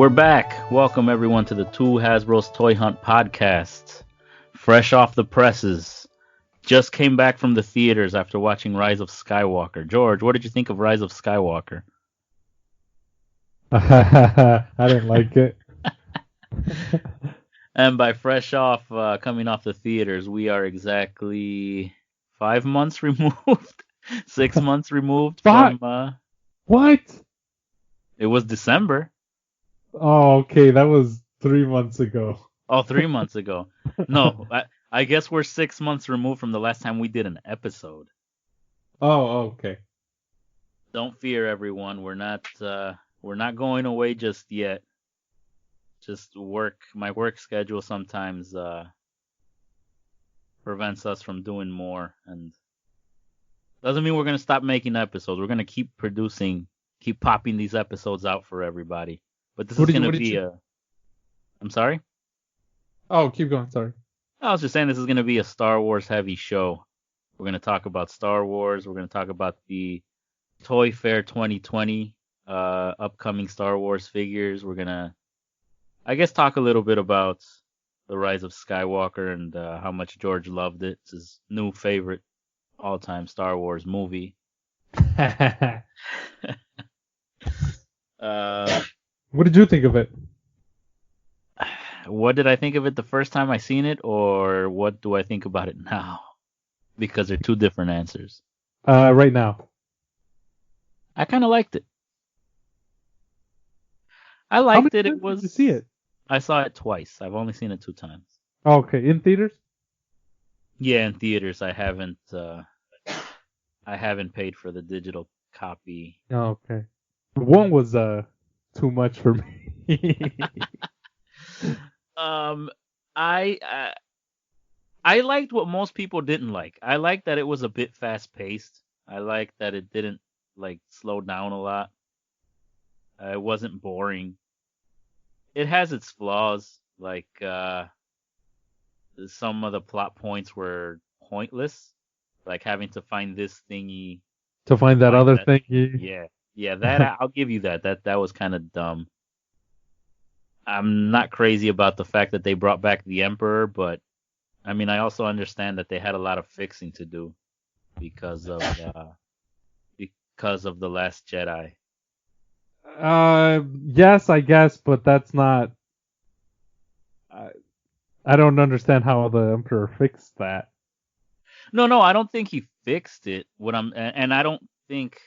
We're back. Welcome everyone to the Two Hasbro's Toy Hunt podcast. Fresh off the presses. Just came back from the theaters after watching Rise of Skywalker. George, what did you think of Rise of Skywalker? I didn't like it. And by fresh off, coming off the theaters, we are exactly 5 months removed, 6 months removed Fuck. from. What? It was December. Oh, okay. That was 3 months ago. Oh, 3 months ago. No, I guess we're 6 months removed from the last time we did an episode. Oh, okay. Don't fear, everyone. We're not going away just yet. Just my work schedule sometimes prevents us from doing more, and doesn't mean we're gonna stop making episodes. We're gonna keep producing, keep popping these episodes out for everybody. But this is gonna be a. I'm sorry? Oh, keep going. Sorry. I was just saying this is gonna be a Star Wars heavy show. We're gonna talk about Star Wars. We're gonna talk about the Toy Fair 2020 upcoming Star Wars figures. We're gonna, I guess, talk a little bit about the Rise of Skywalker and how much George loved it. It's his new favorite all-time Star Wars movie. What did you think of it? What did I think of it the first time I seen it, or what do I think about it now? Because they're two different answers. Right now. I kind of liked it. I How liked many it. It times was. did you see it? I saw it twice. I've only seen it 2 times. Oh, okay. In theaters? Yeah, in theaters. I haven't paid for the digital copy. Oh, okay. One was too much for me. I liked what most people didn't like. I liked that it was a bit fast paced. I liked that it didn't slow down a lot. It wasn't boring. It has its flaws, some of the plot points were pointless, like having to find this thingy to find that other thing. Yeah, that I'll give you that. That was kind of dumb. I'm not crazy about the fact that they brought back the Emperor, but I mean, I also understand that they had a lot of fixing to do because of The Last Jedi. Yes, I guess, but that's not. I don't understand how the Emperor fixed that. No, I don't think he fixed it. I don't think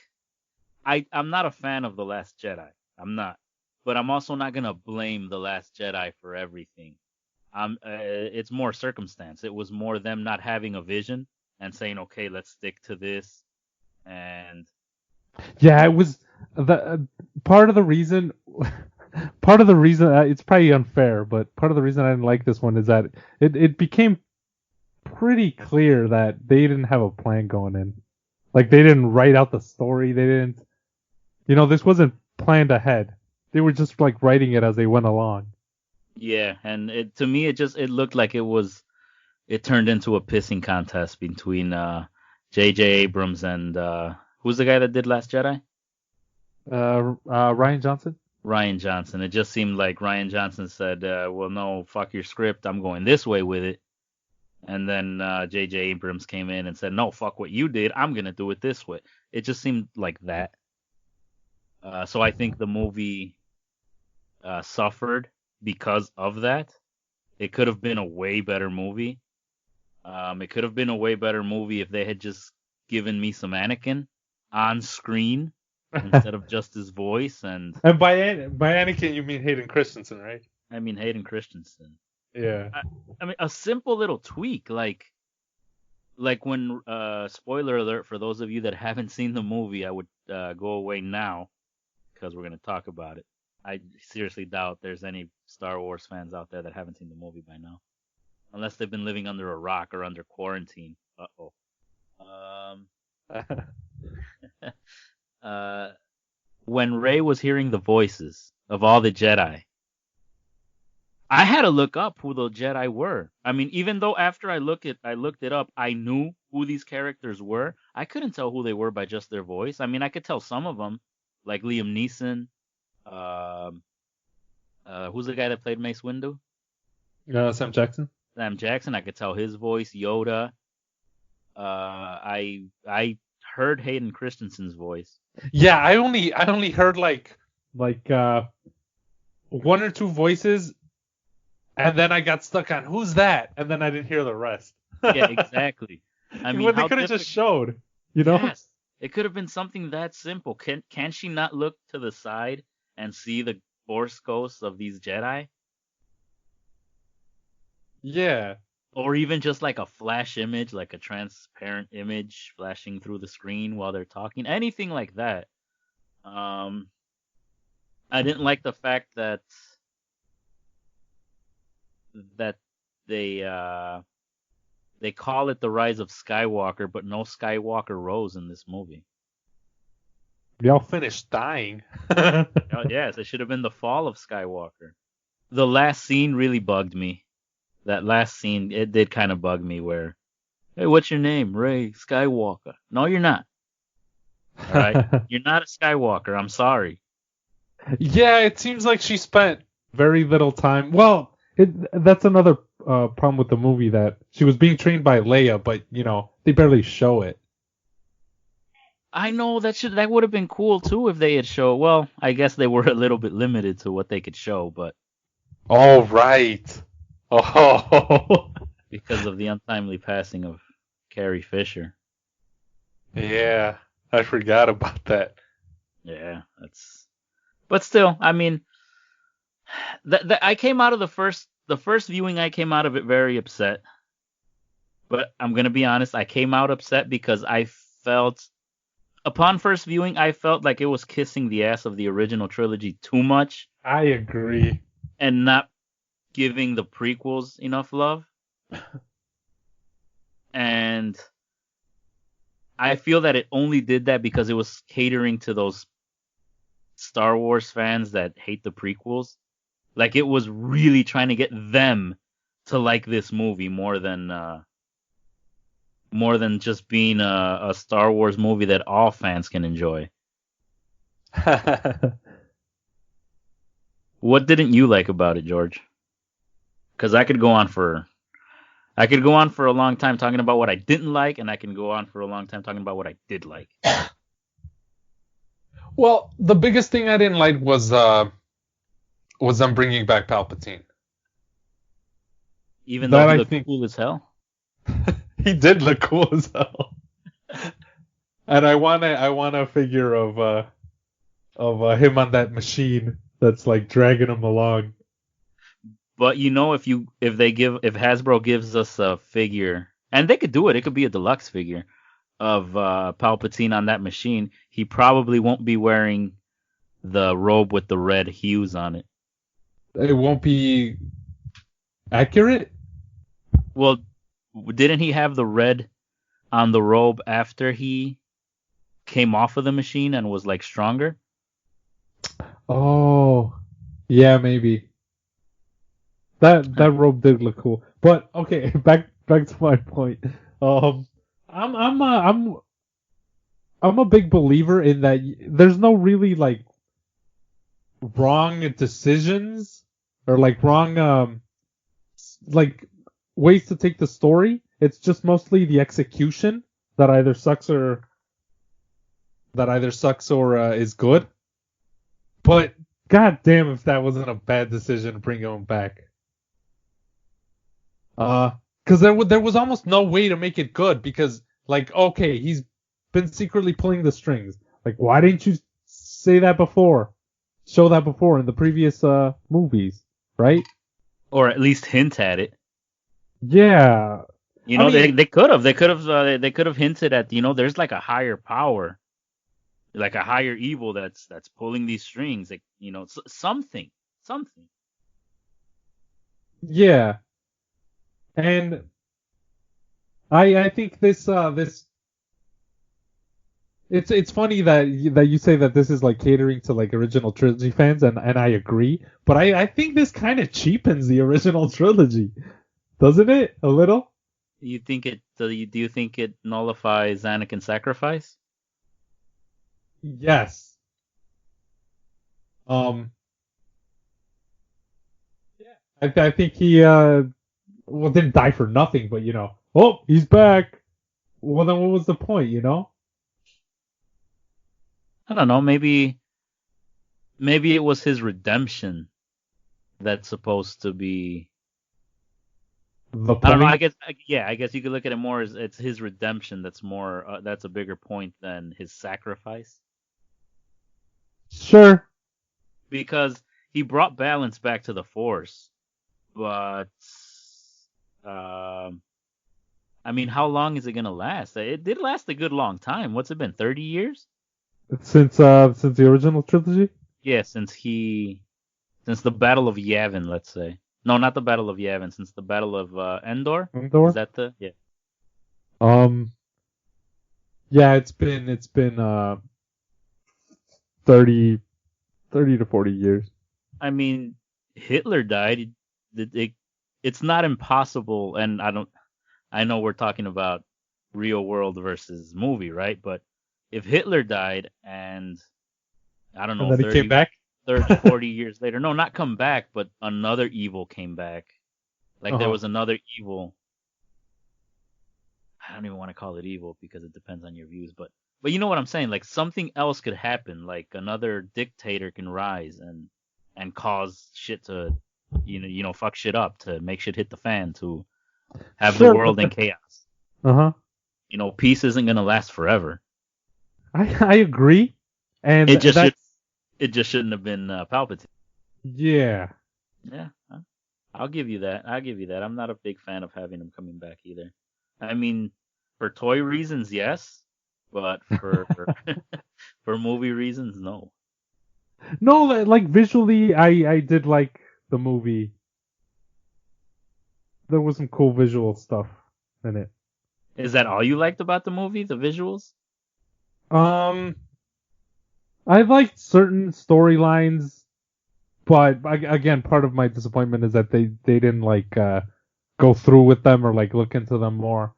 I'm not a fan of The Last Jedi. I'm not, but I'm also not gonna blame The Last Jedi for everything. It's more circumstance. It was more them not having a vision and saying, okay, let's stick to this. And yeah, it was the part of the reason. Part of the reason it's probably unfair, but part of the reason I didn't like this one is that it became pretty clear that they didn't have a plan going in. Like, they didn't write out the story. They didn't, this wasn't planned ahead. They were just writing it as they went along. Yeah, and to me it looked like it turned into a pissing contest between J.J. Abrams and who's the guy that did Last Jedi? Rian Johnson. Rian Johnson. It just seemed like Rian Johnson said, well, no, fuck your script. I'm going this way with it. And then J.J. Abrams came in and said, no, fuck what you did. I'm going to do it this way. It just seemed like that. So I think the movie suffered because of that. It could have been a way better movie. It could have been a way better movie if they had just given me some Anakin on screen instead of just his voice. And by Anakin, you mean Hayden Christensen, right? I mean Hayden Christensen. Yeah. I mean, a simple little tweak, like when, spoiler alert for those of you that haven't seen the movie, I would go away now because we're going to talk about it. I seriously doubt there's any Star Wars fans out there that haven't seen the movie by now, unless they've been living under a rock or under quarantine. Uh-oh. When Rey was hearing the voices of all the Jedi, I had to look up who the Jedi were. I mean, even though after I looked it up, I knew who these characters were. I couldn't tell who they were by just their voice. I mean, I could tell some of them, like Liam Neeson, Who's the guy that played Mace Windu? Sam Jackson. Sam Jackson. I could tell his voice. Yoda. I heard Hayden Christensen's voice. Yeah, I only heard like one or two voices, and then I got stuck on who's that, and then I didn't hear the rest. Yeah, exactly. I mean, When they how could have difficult? just showed, you know? Yes, it could have been something that simple. Can she not look to the side and see the Force ghosts of these Jedi, Yeah. or even just like a flash image, like a transparent image flashing through the screen while they're talking, anything like that. Um, I didn't like the fact that they they call it the Rise of Skywalker, but no Skywalker rose in this movie. We all finished dying. Oh, yes, it should have been the fall of Skywalker. The last scene really bugged me. That last scene, it did kind of bug me where, hey, what's your name? Ray Skywalker. No, you're not. All right? You're not a Skywalker. I'm sorry. Yeah, it seems like she spent very little time. Well, that's another problem with the movie, that she was being trained by Leia, but they barely show it. I know that would have been cool too if they had shown. Well, I guess they were a little bit limited to what they could show, but Oh, right. Oh, because of the untimely passing of Carrie Fisher. yeah. I forgot about that. Yeah, that's. But still, I mean, I came out of the first viewing. I came out of it very upset. But I'm gonna be honest, I came out upset because I felt, upon first viewing, I felt like it was kissing the ass of the original trilogy too much I agree. and not giving the prequels enough love. And I feel that it only did that because it was catering to those Star Wars fans that hate the prequels. Like it was really trying to get them to like this movie more than just being a Star Wars movie that all fans can enjoy. What didn't you like about it, George? Because I could go on for a long time talking about what I didn't like, and I can go on for a long time talking about what I did like. Well, the biggest thing I didn't like was them bringing back Palpatine. Even though That he I looked think cool as hell. he did look cool as hell. And I want a figure of him on that machine that's like dragging him along. But if Hasbro gives us a figure, and they could do it, it could be a deluxe figure of Palpatine on that machine. He probably won't be wearing the robe with the red hues on it. It won't be accurate. Well, didn't he have the red on the robe after he came off of the machine and was like stronger? Oh, yeah, maybe. That robe did look cool. But okay, back to my point. Um, I'm a big believer in that there's no really like wrong decisions or like wrong like ways to take the story. It's just mostly the execution that either sucks or is good. But god damn if that wasn't a bad decision to bring him back. Because there was almost no way to make it good because like okay he's been secretly pulling the strings. Like why didn't you say that before? Show that before in the previous movies, right? Or at least hint at it. Yeah. You I know, mean, they could have hinted at, there's like a higher power, like a higher evil that's pulling these strings, like, something. yeah. And I think this it's funny that you say that this is like catering to like original trilogy fans, and I agree, but I think this kind of cheapens the original trilogy, doesn't it? A little. Do you think it nullifies Anakin's sacrifice? Yes. Um. I think he well didn't die for nothing, but oh, he's back. Well, then what was the point? I don't know. Maybe it was his redemption that's supposed to be. The I don't know. point. Yeah. I guess you could look at it more as it's his redemption that's more. That's a bigger point than his sacrifice Sure. because he brought balance back to the Force, but um, I mean, how long is it gonna last? It did last a good long time. What's it been? 30 years? Since the original trilogy. Yeah, since the Battle of Yavin, let's say. No, not the Battle of Yavin. Since the Battle of Endor. Is Endor. that the? Yeah. Um. Yeah, it's been 30 30 to 40 years. I mean, Hitler died. It's not impossible, and I don't. I know we're talking about real world versus movie, right? But if Hitler died and I don't And know, then he came back. 40 years later, no, not come back, but another evil came back. Like there Uh-huh. was another evil. I don't even want to call it evil because it depends on your views, but you know what I'm saying? Like something else could happen, like another dictator can rise and cause shit to fuck shit up, to make shit hit the fan, to have the Sure, but world in chaos. uh-huh. Peace isn't going to last forever. I agree, and It just should that's it just shouldn't have been Palpatine. yeah. Yeah, I'll give you that. I'll give you that. I'm not a big fan of having him coming back either. I mean, for toy reasons, yes, but for for movie reasons, no. No, like visually, I did like the movie. There was some cool visual stuff in it. Is that all you liked about the movie? The visuals? Um, I liked certain storylines, but again, part of my disappointment is that they didn't like go through with them or like look into them more.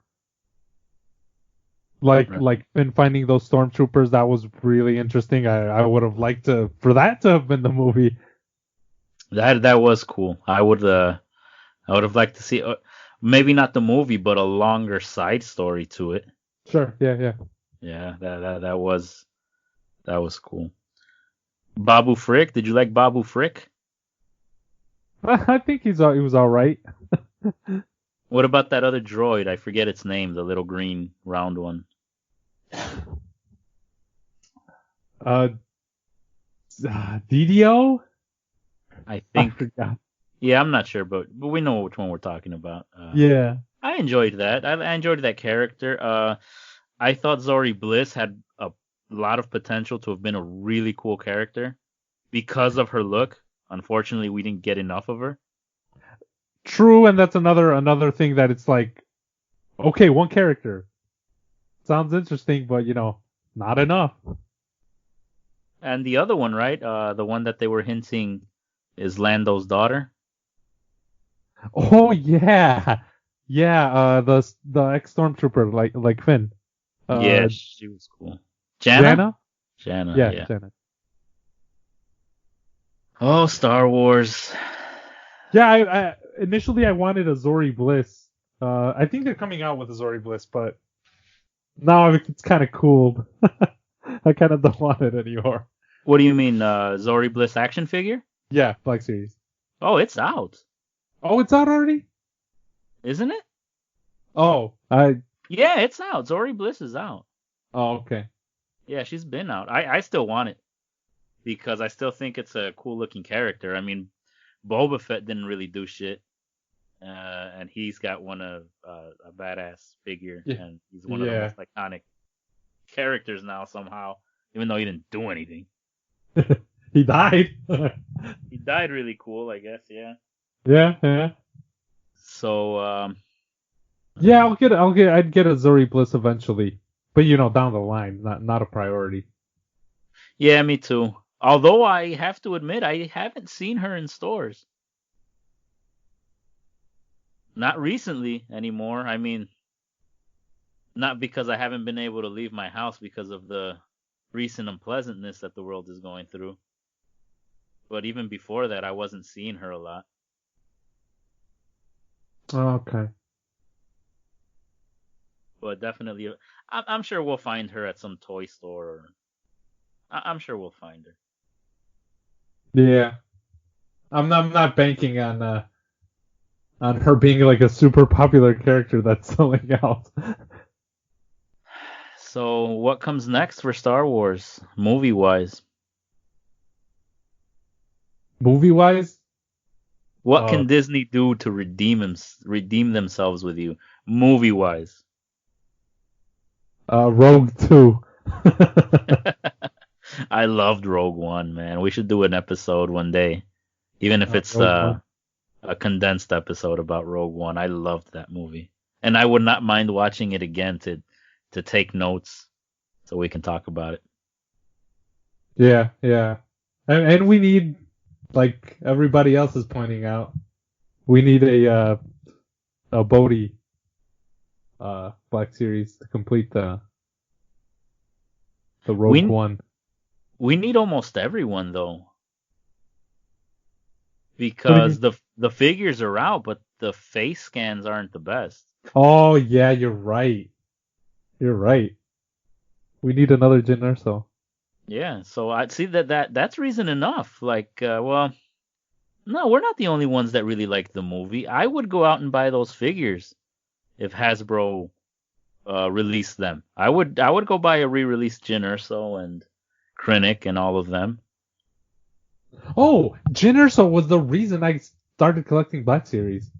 Right. Like in finding those stormtroopers, that was really interesting. I would have liked to for that to have been the movie. That was cool. I would have liked to see maybe not the movie, but a longer side story to it. Sure, yeah, yeah. Yeah, that was cool. Babu Frick, did you like Babu Frick? I think he was all right. What about that other droid? I forget its name, the little green round one. Uh, DDO? I I think. forgot. Yeah, I'm not sure, but we know which one we're talking about. Yeah. I enjoyed that. I enjoyed that character. I thought Zori Bliss had a lot of potential to have been a really cool character because of her look. Unfortunately, we didn't get enough of her. True, and that's another thing that it's like, okay, one character sounds interesting, but not enough. And the other one, right? The one that they were hinting is Lando's daughter. Oh yeah, yeah. The ex stormtrooper like Finn. Yeah, Uh, she was cool. Jana? Jana. Jana, Yeah, yeah. Jana. Oh, Star Wars. Yeah, I initially I wanted a Zori Bliss. I think they're coming out with a Zori Bliss, but now it's kind of cooled. I kind of don't want it anymore. What do you mean, Zori Bliss action figure? Yeah, Black Series. Oh, it's out, Oh, it's out already? isn't it? Oh, I. Yeah, it's out. Zori Bliss is out. Oh, okay. Yeah, she's been out. I still want it because I still think it's a cool looking character. I mean, Boba Fett didn't really do shit, and he's got one of a badass figure, Yeah. and he's one of the Yeah. most iconic characters now somehow, even though he didn't do anything. He died. He died really cool, I guess. Yeah. Yeah, yeah. So Yeah, I'd get a Zori Bliss eventually. But down the line, not a priority. yeah, me too. Although I have to admit, I haven't seen her in stores. Not recently anymore. I mean, not because I haven't been able to leave my house because of the recent unpleasantness that the world is going through. But even before that, I wasn't seeing her a lot. Okay. But definitely, I'm sure we'll find her at some toy store. Or I'm sure we'll find her. Yeah. I'm not banking on her being like a super popular character that's selling out. So, what comes next for Star Wars, movie wise? Movie wise, What uh, can Disney do to redeem themselves with you, movie wise? Rogue 2. I loved Rogue One, man. We should do an episode one day, even if it's Rogue One. a condensed episode about Rogue One. I loved that movie, and I would not mind watching it again to take notes so we can talk about it. Yeah, yeah. And we need, like everybody else is pointing out, we need a Bodhi Black Series to complete the Rogue We One. we need almost everyone though, What do you because mean? the figures are out, but the face scans aren't the best. Oh yeah, you're right. You're right. We need another Jyn Erso. Yeah, so I'd see that's reason enough. Like, well, no, we're not the only ones that really like the movie. I would go out and buy those figures if Hasbro released them. I would go buy a re-released Jyn Erso and Krennic and all of them. Oh, Jyn Erso was the reason I started collecting Black Series.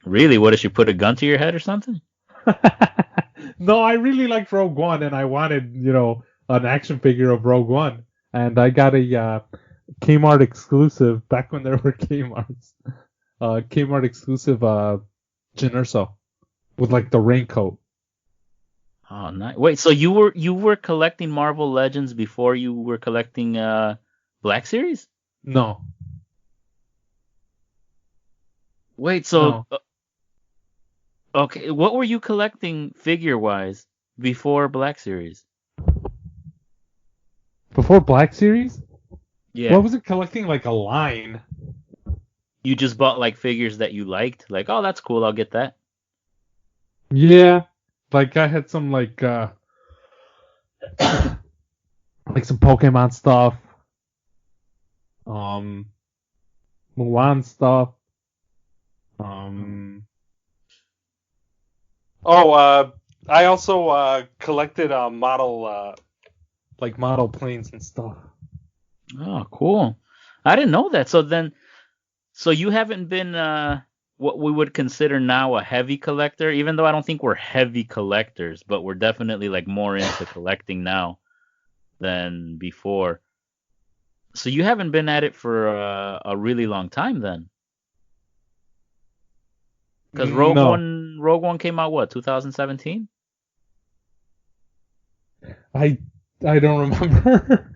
Really? What, did she put a gun to your head or something? No, I really liked Rogue One, and I wanted, an action figure of Rogue One, and I got a Kmart exclusive back when there were Kmart's. Kmart exclusive Jyn Erso with like the raincoat. Oh, nice. Wait, so you were collecting Marvel Legends before you were collecting Black Series? No, Wait, so no. okay, what were you collecting figure wise before Black Series? Before Black Series, well, I Yeah. wasn't collecting like a line. You just bought like figures that you liked, like, oh, that's cool, I'll get that. Yeah, like I had some like some Pokemon stuff, um, Mulan stuff. Um, oh, I also collected model planes and stuff. Oh, cool. I didn't know that. So you haven't been what we would consider now a heavy collector, even though I don't think we're heavy collectors, but we're definitely like more into collecting now than before. So you haven't been at it for a really long time then. Because Rogue No, One Rogue One came out what, 2017? I I don't remember.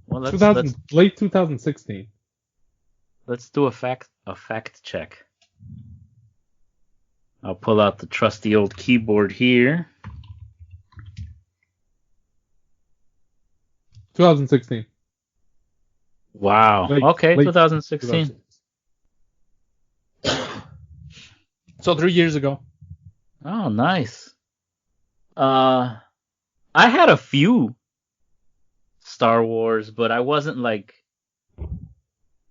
Well, let's 2000 let's late 2016. let's do a fact check. I'll pull out the trusty old keyboard here. 2016. Wow. Okay, Late 2016. 2016. So 3 years ago. Oh, nice. Uh, I had a few Star Wars, but I wasn't like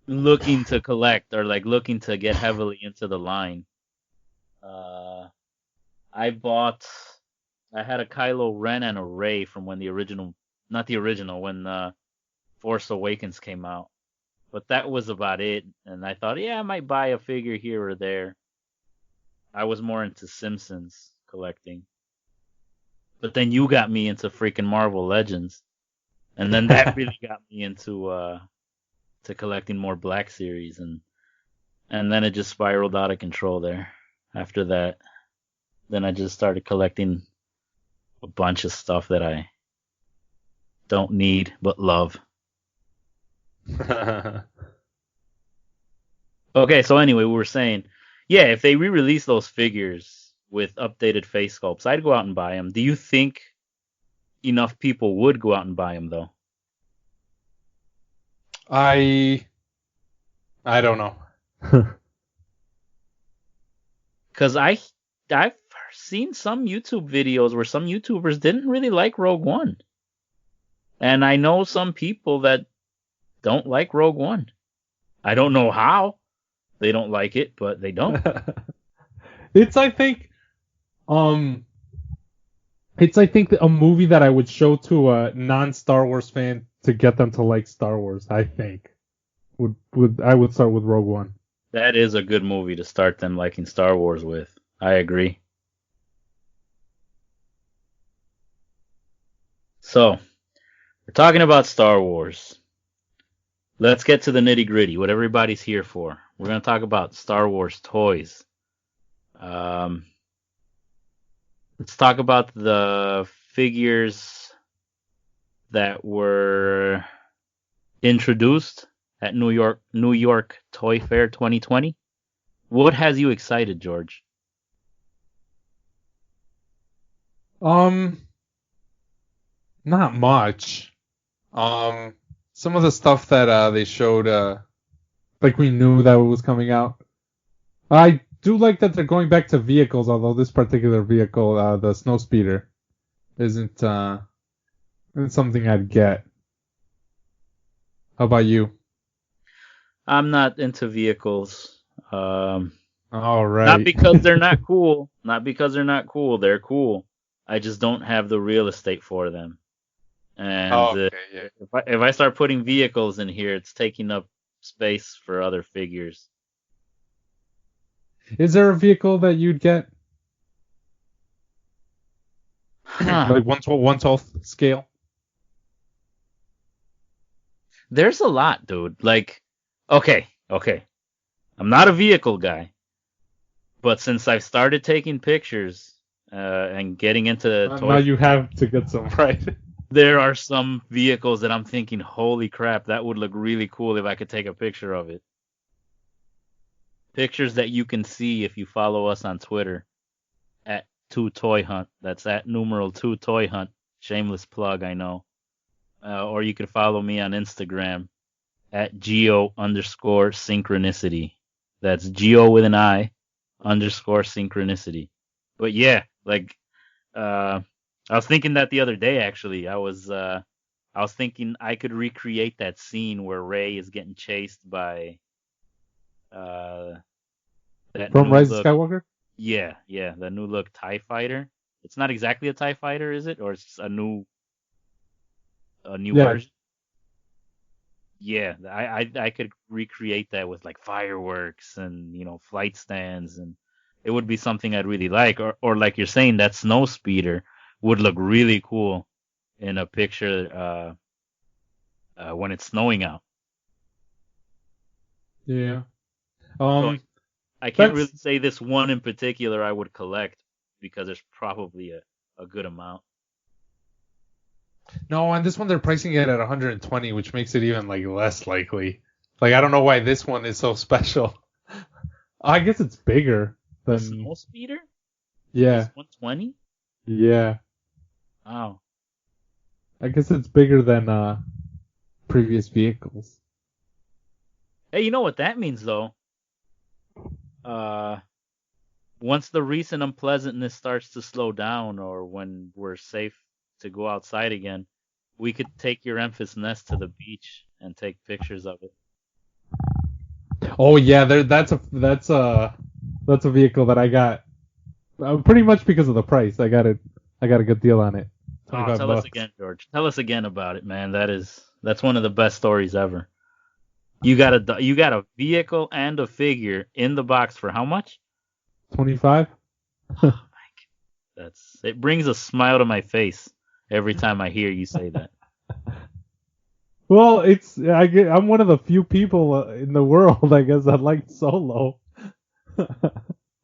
looking to collect or like looking to get heavily into the line. Uh, I bought, I had a Kylo Ren and a Rey from when the original, not the original, when Force Awakens came out. But that was about it. And I thought, yeah, I might buy a figure here or there. I was more into Simpsons collecting. But then you got me into freaking Marvel Legends. And then that really got me into to collecting more Black Series, and then it just spiraled out of control there. After that, then I just started collecting a bunch of stuff that I don't need but love. Okay, so anyway, we were saying, yeah, if they re-release those figures with updated face sculpts, I'd go out and buy them. Do you think enough people would go out and buy them though? I don't know. Because I've seen some YouTube videos where some YouTubers didn't really like Rogue One. And I know some people that don't like Rogue One. I don't know how they don't like it, but they don't. It's I think a movie that I would show to a non-Star Wars fan to get them to like Star Wars. I think I would start with Rogue One. That is a good movie to start them liking Star Wars with. I agree. So, we're talking about Star Wars. Let's get to the nitty gritty, what everybody's here for. We're going to talk about Star Wars toys. Let's talk about the figures that were introduced at New York Toy Fair 2020. What has you excited, George? Not much. Some of the stuff that they showed, like we knew that it was coming out. I do like that they're going back to vehicles, although this particular vehicle, the Snowspeeder, isn't something I'd get. How about you? I'm not into vehicles. All right. Not because they're not cool. Not because they're not cool. They're cool. I just don't have the real estate for them. And Yeah. if I start putting vehicles in here, it's taking up space for other figures. Is there a vehicle that you'd get? Like 1/12 scale? There's a lot, dude. Like, okay. I'm not a vehicle guy, but since I've started taking pictures and getting into toys, now you have to get some, right? There are some vehicles that I'm thinking, holy crap, that would look really cool if I could take a picture of it. Pictures that you can see if you follow us on Twitter at 2toyhunt. That's at numeral 2toyhunt. Shameless plug, I know. Or you could follow me on Instagram at geo_synchronicity. That's geo with an I _synchronicity. But yeah, like I was thinking that the other day actually. I was thinking I could recreate that scene where Rey is getting chased by that From new Rise of look. Skywalker? Yeah, the new look TIE fighter. It's not exactly a TIE fighter, is it? Or it's a new version? Yeah, I could recreate that with like fireworks and flight stands, and it would be something I'd really like. Or like you're saying, that snow speeder would look really cool in a picture when it's snowing out. Yeah. So I can't really say this one in particular I would collect because there's probably a good amount. No, on this one they're pricing it at 120, which makes it even like less likely. Like I don't know why this one is so special. I guess it's bigger than the snow speeder. Yeah. 120. Yeah. Wow. I guess it's bigger than previous vehicles. Hey, you know what that means though? Once the recent unpleasantness starts to slow down, or when we're safe to go outside again, we could take your Memphis Nest to the beach and take pictures of it. Oh yeah, that's a vehicle that I got pretty much because of the price. I got a good deal on it. Oh, tell us again, George. Tell us again about it, man. That's one of the best stories ever. You got a vehicle and a figure in the box for how much? 25. Oh, it brings a smile to my face every time I hear you say that. Well, I'm one of the few people in the world, I guess, that liked Solo.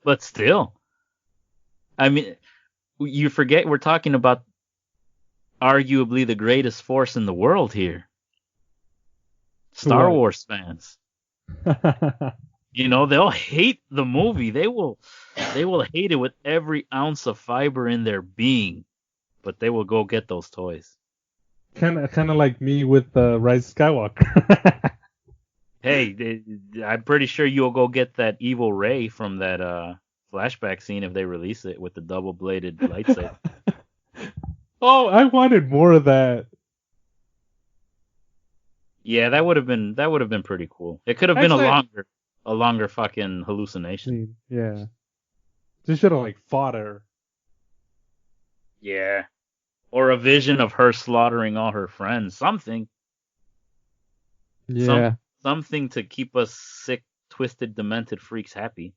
But still, I mean, you forget we're talking about arguably the greatest force in the world here. Star Wars fans. They'll hate the movie. They will hate it with every ounce of fiber in their being, but they will go get those toys. Kind of like me with Rise of Skywalker. Hey, I'm pretty sure you'll go get that evil Rey from that flashback scene if they release it with the double-bladed lightsaber. Oh, I wanted more of that. Yeah, that would have been pretty cool. It could have been Actually, a longer fucking hallucination. yeah. They should have like fought her. Yeah. Or a vision of her slaughtering all her friends. Something. Yeah. Something to keep us sick, twisted, demented freaks happy.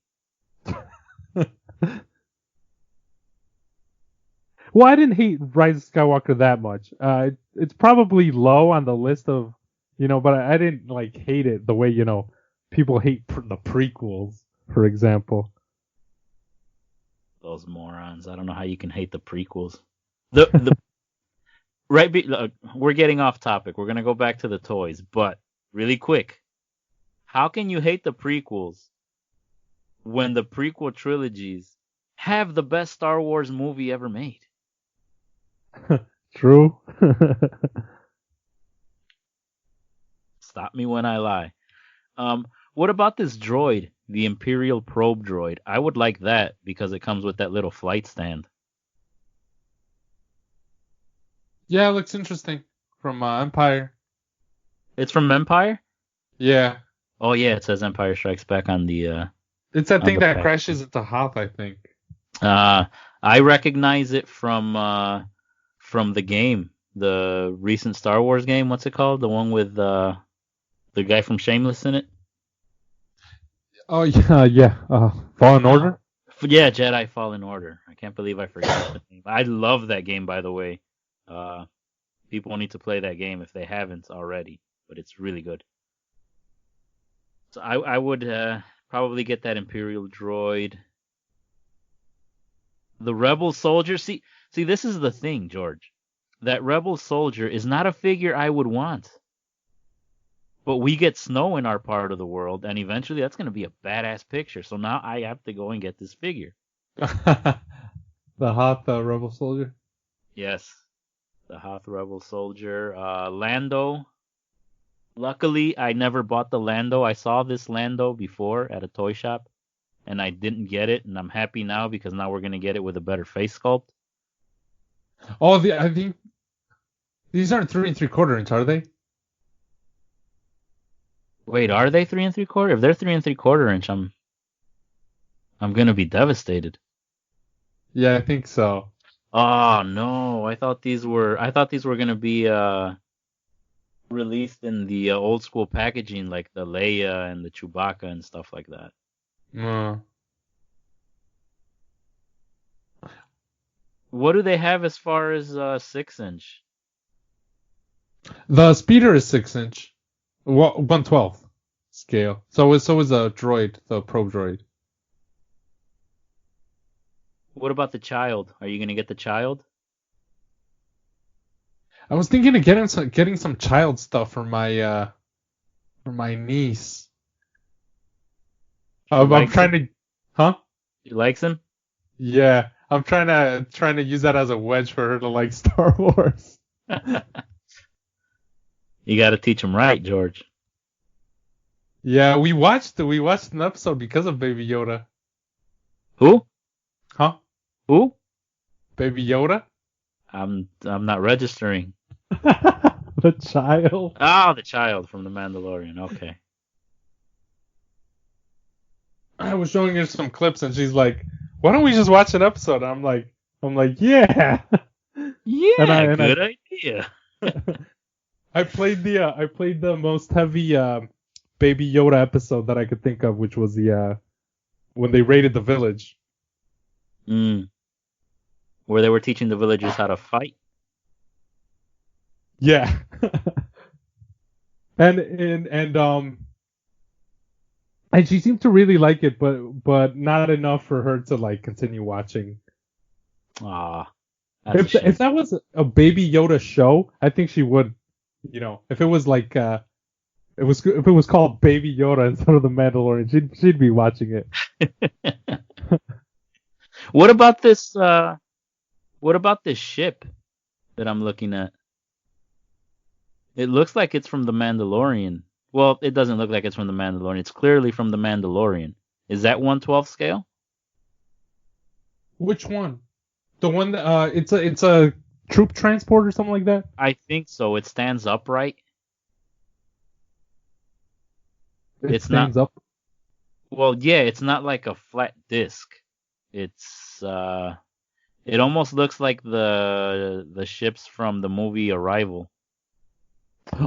Well, I didn't hate Rise of Skywalker that much. It's probably low on the list of, but I didn't like hate it the way people hate the prequels, for example. Those morons. I don't know how you can hate the prequels. The right. Look, we're getting off topic. We're gonna go back to the toys, but really quick, how can you hate the prequels when the prequel trilogies have the best Star Wars movie ever made? True. Stop me when I lie. What about this droid, the Imperial probe droid? I would like that because it comes with that little flight stand. Yeah, it looks interesting. From Empire. It's from Empire? Yeah. Oh yeah, it says Empire Strikes Back on the It's that on thing the that pack. crashes into Hoth, I think. I recognize it from the game, the recent Star Wars game. What's it called? The one with the guy from Shameless in it. Oh yeah, yeah. Fallen Order. Yeah, Jedi Fallen Order. I can't believe I forgot the name. I love that game, by the way. People need to play that game if they haven't already, but it's really good. So I would probably get that Imperial droid. The Rebel Soldier. See, this is the thing, George. That Rebel Soldier is not a figure I would want. But we get snow in our part of the world, and eventually that's going to be a badass picture. So now I have to go and get this figure. The Hoth Rebel Soldier. Yes, the Hoth Rebel Soldier. Lando. Luckily, I never bought the Lando. I saw this Lando before at a toy shop, and I didn't get it, and I'm happy now because now we're going to get it with a better face sculpt. Oh, I think these aren't 3 3/4 inch, are they? Wait, are they 3 3/4? If they're 3 3/4 inch, I'm gonna be devastated. Yeah, I think so. Oh no, I thought these were gonna be released in the old school packaging, like the Leia and the Chewbacca and stuff like that. What do they have as far as 6-inch? The speeder is 6-inch. 1/12 scale. So is a droid, the probe droid. What about the child? Are you gonna get the child? I was thinking of getting some child stuff for my niece. I'm trying to, huh? She likes him? Yeah, I'm trying to use that as a wedge for her to like Star Wars. You got to teach him right, George. Yeah, we watched an episode because of Baby Yoda. Who? Huh? Who? Baby Yoda? I'm not registering. The child. Oh, the child from The Mandalorian. Okay. I was showing her some clips and she's like, "Why don't we just watch an episode?" And I'm like, "Yeah." Yeah, good idea. I played the most heavy Baby Yoda episode that I could think of, which was the when they raided the village. Where they were teaching the villagers how to fight. Yeah. and she seemed to really like it, but not enough for her to like continue watching. If that was a Baby Yoda show, I think she would. If it was like if it was called Baby Yoda instead of The Mandalorian, she'd be watching it. What about this? What about this ship that I'm looking at? It looks like it's from The Mandalorian. Well, it doesn't look like it's from The Mandalorian. It's clearly from The Mandalorian. Is that 1/12 scale? Which one? The one that it's a troop transport or something like that. I think so. It stands upright. It It's not. stands up. Well, yeah, it's not like a flat disc. It's it almost looks like the ships from the movie Arrival.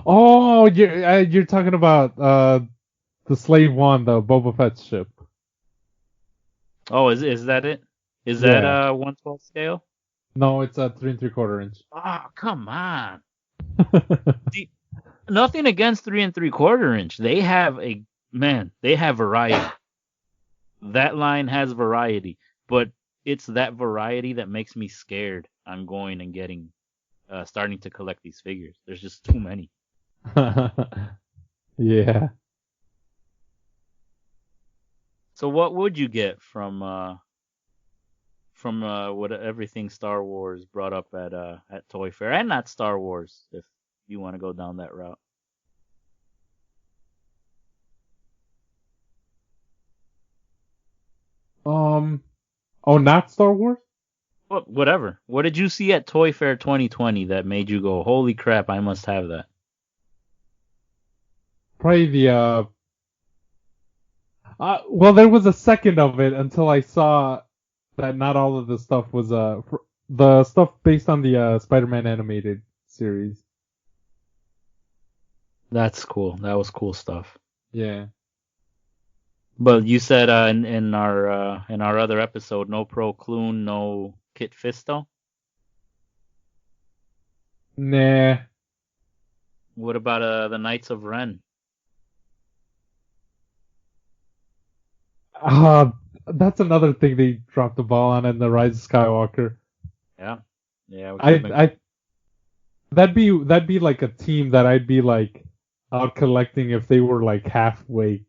Oh, you're talking about the Slave One, the Boba Fett ship. Oh, is that it? Is that Yeah. 1/12 scale? No, it's a 3 3/4 inch. Oh, come on. See, nothing against 3 3/4 inch. They have they have variety. That line has variety, but it's that variety that makes me scared. I'm going and getting, starting to collect these figures. There's just too many. Yeah. So what would you get from what everything Star Wars brought up at Toy Fair, and not Star Wars if you want to go down that route? Oh, not Star Wars? Whatever. What did you see at Toy Fair 2020 that made you go, "Holy crap, I must have that"? Probably well, there was a second of it until I saw that not all of the stuff was the stuff based on the Spider-Man animated series. That's cool. That was cool stuff. Yeah. But you said in our other episode, no Pro Clune, no Kit Fisto. Nah. What about the Knights of Ren? That's another thing they dropped the ball on in the Rise of Skywalker. Yeah, yeah. We I could've been... I that'd be like a team that I'd be like out collecting if they were like halfway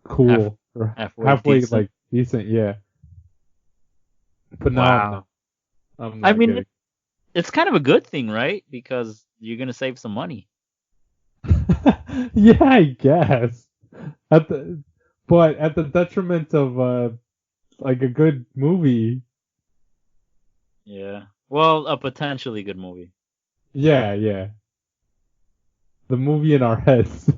cool or halfway decent. like decent, yeah. But no, Wow. I'm I not mean, getting. it's kind of a good thing, right? Because you're gonna save some money. Yeah, I guess. But at the detriment of like a good movie. Yeah. Well, a potentially good movie. Yeah, yeah. The movie in our heads.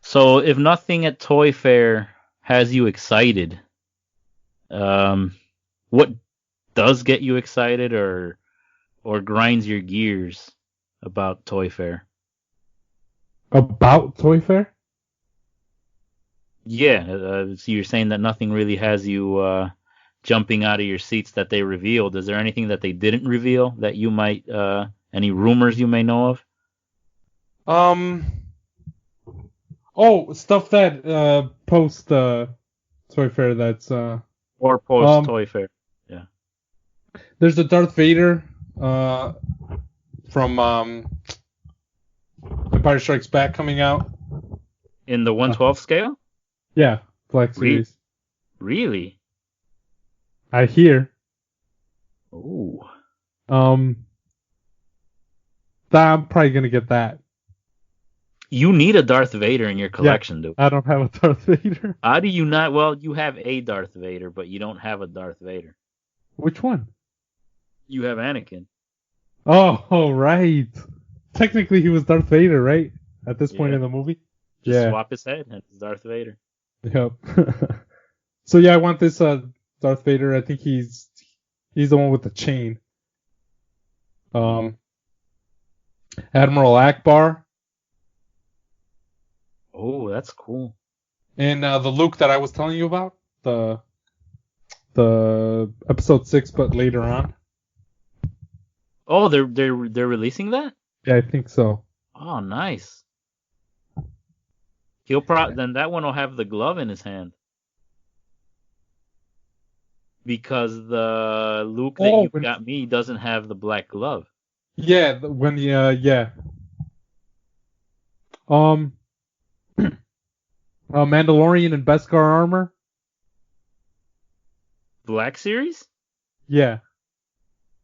So, if nothing at Toy Fair has you excited, what does get you excited or grinds your gears about Toy Fair? About Toy Fair? Yeah, so you're saying that nothing really has you jumping out of your seats that they revealed. Is there anything that they didn't reveal that you might, any rumors you may know of? Oh, stuff that post Toy Fair that's Or post Toy Fair? Yeah. there's a Darth Vader from Empire Strikes Back coming out. In the 1/12 scale? Yeah, Black Series. Really? I hear. Ooh. I'm probably gonna get that. You need a Darth Vader in your collection, dude. I don't have a Darth Vader. How do you not? Well, you have a Darth Vader, but you don't have a Darth Vader. Which one? You have Anakin. Oh, right. Technically, he was Darth Vader, right? At this point Yeah. in the movie. Just swap his head, and it's Darth Vader. Yep. So yeah, I want this Darth Vader. I think he's the one with the chain. Admiral Akbar. Oh, that's cool. And the Luke that I was telling you about, the episode 6, but later on. Oh, they're releasing that? Yeah, I think so. Oh, nice. Then that one will have the glove in his hand. Because the Luke that you got me doesn't have the black glove. Yeah, when yeah. Mandalorian and Beskar armor. Black Series? Yeah.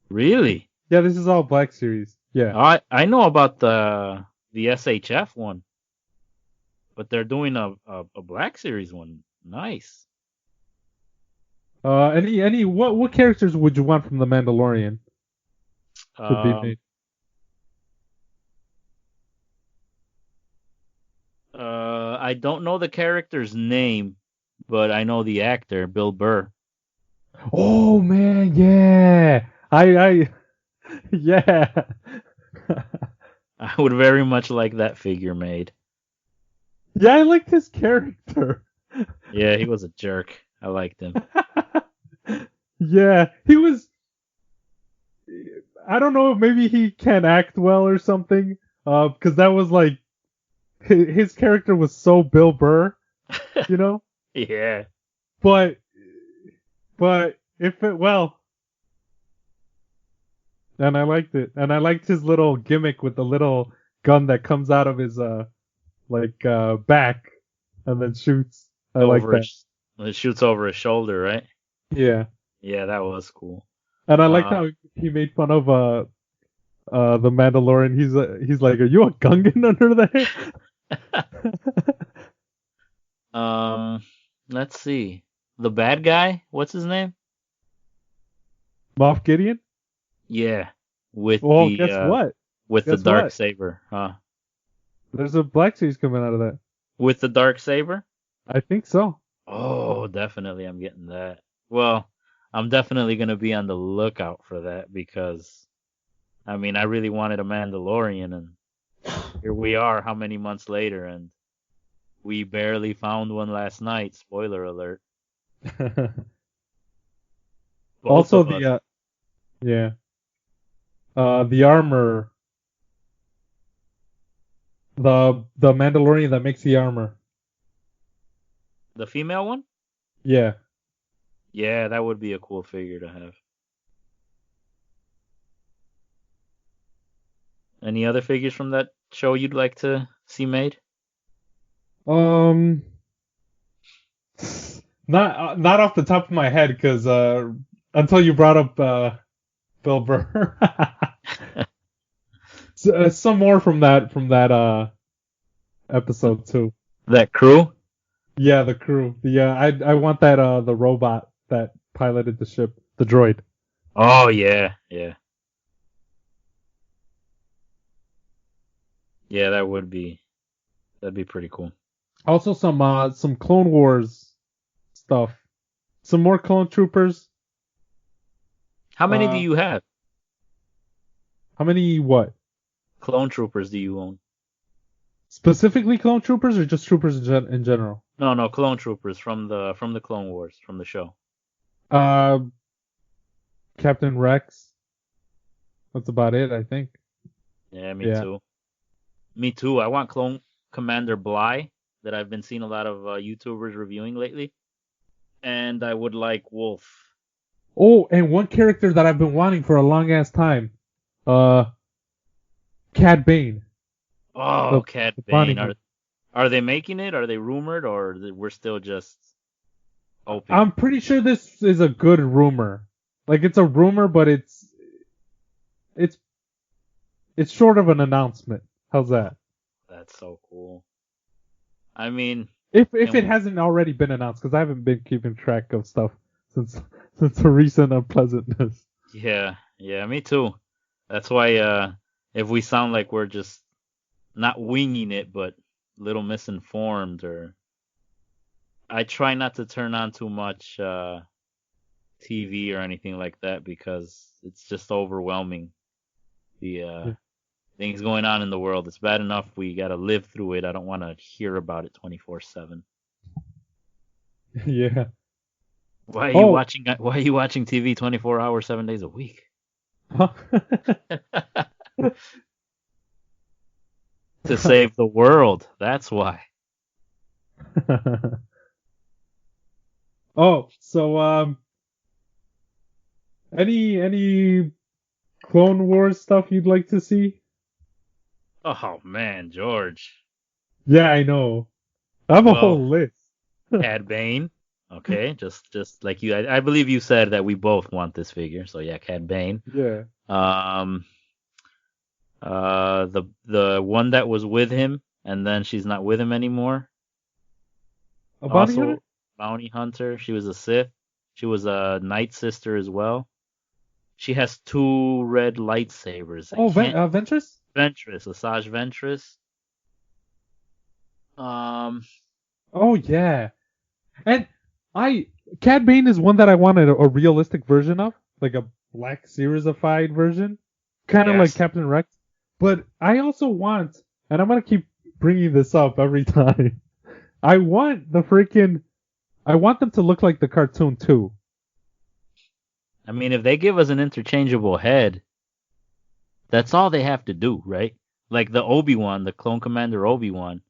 Really? Yeah, this is all Black Series. Yeah. I know about the SHF one, but they're doing a Black Series one. Nice. Any what characters would you want from the Mandalorian to be Um, made? I don't know the character's name, but I know the actor, Bill Burr. Oh man, yeah. I yeah. I would very much like that figure made. Yeah, I liked his character. Yeah, he was a jerk. I liked him. Yeah, he was. I don't know. Maybe he can't act well or something. Because that was like his character was so Bill Burr, you know. Yeah. But if it well, and I liked it, and I liked his little gimmick with the little gun that comes out of his back and then shoots. I like Over that. his, it shoots over his shoulder, right? Yeah, Yeah, that was cool. and I liked Uh, how he made fun of the Mandalorian. He's like, are you a Gungan under there? let's see. The bad guy, what's his name? Moff Gideon. Yeah, with Well, the guess what? the Guess dark what? saber, huh? There's a Black Series coming out of that. With the dark saber? I think so. Oh, definitely I'm getting that. Well, I'm definitely gonna be on the lookout for that because I mean I really wanted a Mandalorian and here we are how many months later and we barely found one last night. Spoiler alert. Both Also, of us. yeah, the armor, the Mandalorian that makes the armor. The female one? Yeah. Yeah, that would be a cool figure to have. Any other figures from that show you'd like to see made? Um, not off the top of my head, because until you brought up Bill Burr, some more from that episode too. That crew? Yeah, the crew. I want that the robot that piloted the ship, the droid. Oh yeah, yeah. Yeah, that'd be pretty cool. Also some Clone Wars stuff. Some more clone troopers. How many do Uh, you have? how many what? Clone troopers do you own? Specifically clone troopers or just troopers in general? No, no, clone troopers from the Clone Wars, from the show. Uh, Captain Rex. That's about it, I think. Yeah, me Yeah. too. Me too. I want Clone Commander Bly that I've been seeing a lot of YouTubers reviewing lately, and I would like Wolf. Oh, and one character that I've been wanting for a long ass time. Uh, Cad Bane. Oh, The, Cad the bounty Bane. hunter. Are they making it? Are they rumored, or we're still just hoping? I'm pretty sure this is a good rumor. Like it's a rumor, but it's it's short of an announcement. How's that? That's so cool. I mean, If it and hasn't already been announced, because I haven't been keeping track of stuff since since the recent unpleasantness. yeah, yeah, me too. That's why if we sound like we're just not winging it, but a little misinformed, or I try not to turn on too much TV or anything like that because it's just overwhelming. The Yeah. things going on in the world. It's bad enough we gotta live through it. I don't want to hear about it 24/7. Yeah. Why are you Oh. watching? Why are you watching TV 24 hours, 7 days a week? Huh? To save the world. That's why. Oh, so any Clone Wars stuff you'd like to see? Oh man, George. Yeah, I know. I have a Well, whole list. Cad Bane. Okay, just like you, I believe you said that we both want this figure. So yeah, Cad Bane. Yeah. Um, the one that was with him, and then she's not with him anymore. A bounty hunter? Also, bounty hunter. She was a Sith. She was a Night Sister as well. She has two red lightsabers. I Oh, can't. Ventress? Ventress, Asajj Ventress. Oh yeah. And Cad Bane is one that I wanted a realistic version of, like a Black Series-ified version, kind of like Yes. Captain Rex. But I also want, and I'm gonna keep bringing this up every time. I want them to look like the cartoon too. I mean, if they give us an interchangeable head, that's all they have to do, right? Like the Obi-Wan, the Clone Commander Obi-Wan,